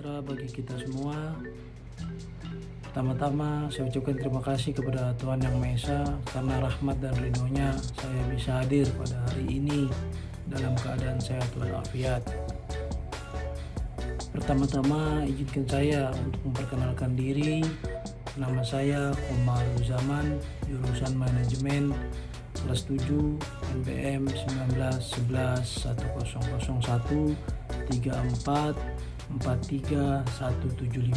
sejahtera bagi kita semua. Pertama-tama saya ucapkan terima kasih kepada Tuhan Yang Maha Esa karena rahmat dan ridhonya saya bisa hadir pada hari ini dalam keadaan sehat walafiat. Pertama-tama izinkan saya untuk memperkenalkan diri. Nama saya Komarul Zaman, jurusan manajemen kelas 7 NPM 19111001 34 175.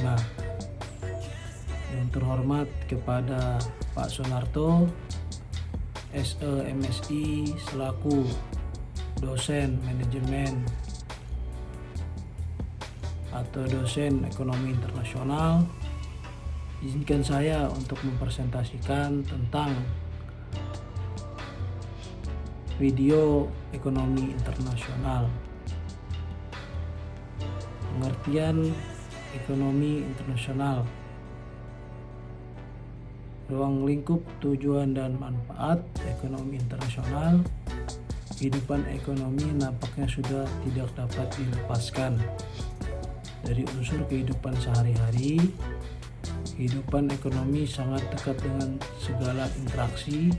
Yang terhormat kepada Pak Sonarto SE MSI selaku dosen manajemen atau dosen ekonomi internasional, izinkan saya untuk mempresentasikan tentang video ekonomi internasional. Pengertian ekonomi internasional: ruang lingkup tujuan dan manfaat ekonomi internasional. Kehidupan ekonomi nampaknya sudah tidak dapat dilepaskan dari unsur kehidupan sehari-hari. Kehidupan ekonomi sangat dekat dengan segala interaksi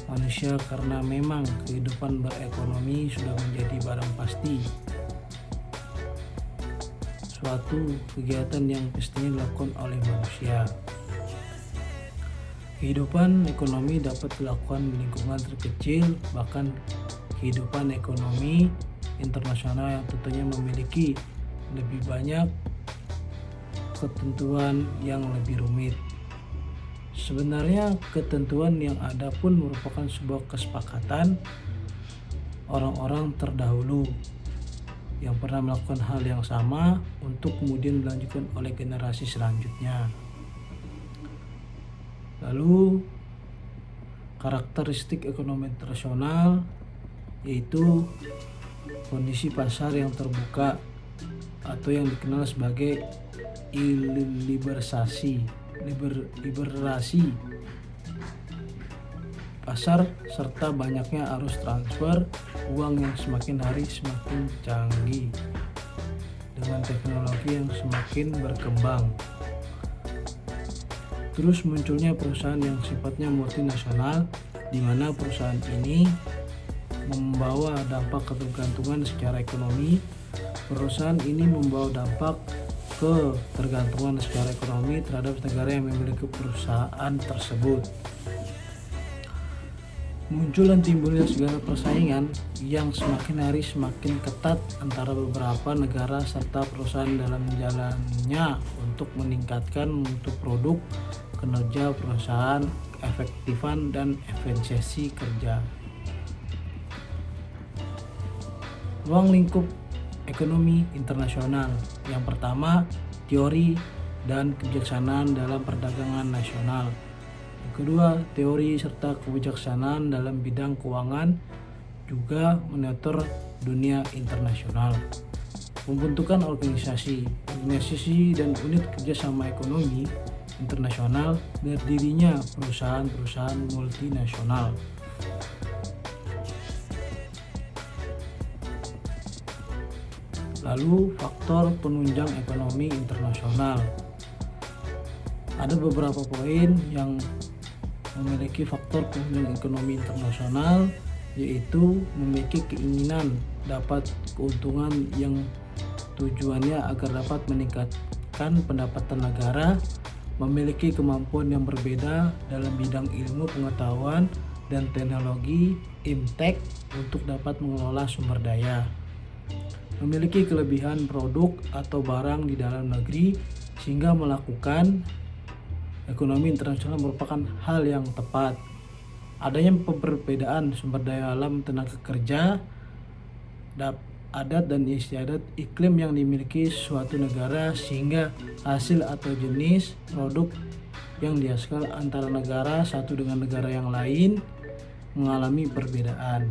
manusia karena memang kehidupan berekonomi sudah menjadi barang pasti, suatu kegiatan yang pastinya dilakukan oleh manusia. Kehidupan ekonomi dapat dilakukan di lingkungan terkecil, bahkan kehidupan ekonomi internasional yang tentunya memiliki lebih banyak ketentuan yang lebih rumit. Sebenarnya ketentuan yang ada pun merupakan sebuah kesepakatan orang-orang terdahulu yang pernah melakukan hal yang sama untuk kemudian dilanjutkan oleh generasi selanjutnya. Lalu karakteristik ekonomi internasional yaitu kondisi pasar yang terbuka atau yang dikenal sebagai liberasi pasar serta banyaknya arus transfer uang yang semakin hari semakin canggih dengan teknologi yang semakin berkembang. Terus munculnya perusahaan yang sifatnya multinasional, di mana perusahaan ini membawa dampak ketergantungan secara ekonomi. Perusahaan ini membawa dampak ketergantungan secara ekonomi terhadap negara yang memiliki perusahaan tersebut. Muncul dan timbulnya segala persaingan yang semakin hari semakin ketat antara beberapa negara serta perusahaan dalam jalannya untuk meningkatkan mutu produk, kinerja perusahaan, efektifan dan efisiensi kerja. Ruang lingkup ekonomi internasional. Yang pertama, teori dan kebijaksanaan dalam perdagangan nasional. Yang kedua, teori serta kebijaksanaan dalam bidang keuangan, juga monitor dunia internasional. Pembentukan organisasi dan unit kerjasama ekonomi internasional, berdirinya perusahaan-perusahaan multinasional. Lalu faktor penunjang ekonomi internasional. Ada beberapa poin yang memiliki faktor penunjang ekonomi internasional, yaitu memiliki keinginan dapat keuntungan yang tujuannya agar dapat meningkatkan pendapatan negara, memiliki kemampuan yang berbeda dalam bidang ilmu pengetahuan dan teknologi (IMTEK) untuk dapat mengelola sumber daya, memiliki kelebihan produk atau barang di dalam negeri sehingga melakukan ekonomi internasional merupakan hal yang tepat. Adanya perbedaan sumber daya alam, tenaga kerja, adat dan istiadat, iklim yang dimiliki suatu negara sehingga hasil atau jenis produk yang dihasilkan antara negara satu dengan negara yang lain mengalami perbedaan.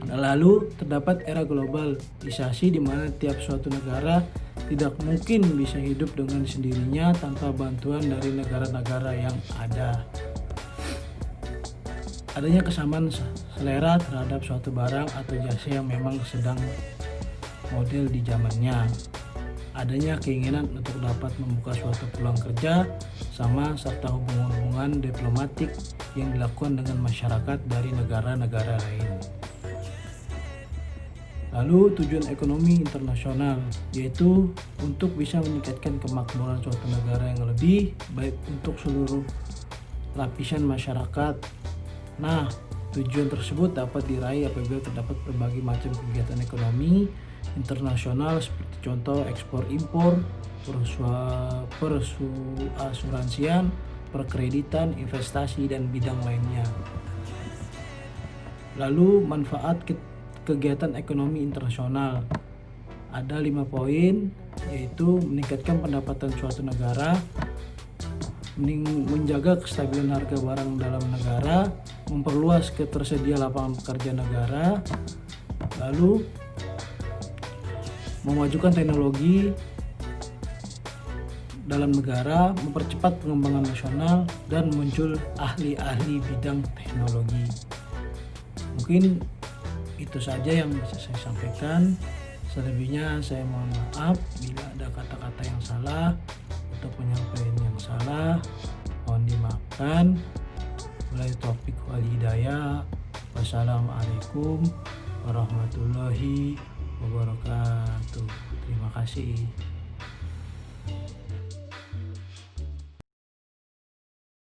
Lalu terdapat era globalisasi di mana tiap suatu negara tidak mungkin bisa hidup dengan sendirinya tanpa bantuan dari negara-negara yang ada. Adanya kesamaan selera terhadap suatu barang atau jasa yang memang sedang model di zamannya. adanya keinginan untuk dapat membuka suatu peluang kerja sama serta hubungan-hubungan diplomatik yang dilakukan dengan masyarakat dari negara-negara lain. Lalu tujuan ekonomi internasional yaitu untuk bisa meningkatkan kemakmuran suatu negara yang lebih baik untuk seluruh lapisan masyarakat. Nah, tujuan tersebut dapat diraih apabila terdapat berbagai macam kegiatan ekonomi internasional seperti contoh ekspor impor, perasuransian, perkreditan, investasi, dan bidang lainnya. Lalu manfaat kegiatan ekonomi internasional ada 5 poin, yaitu meningkatkan pendapatan suatu negara, menjaga kestabilan harga barang dalam negara, memperluas ketersediaan lapangan pekerjaan negara, lalu memajukan teknologi dalam negara, mempercepat pengembangan nasional, dan muncul ahli-ahli bidang teknologi. Mungkin itu saja yang bisa saya sampaikan. Selebihnya saya mohon maaf bila ada kata-kata yang salah atau penyampaian yang salah, mohon dimaafkan. Wabillahi taufiq wal hidayah. Wassalamualaikum warahmatullahi wabarakatuh. Terima kasih.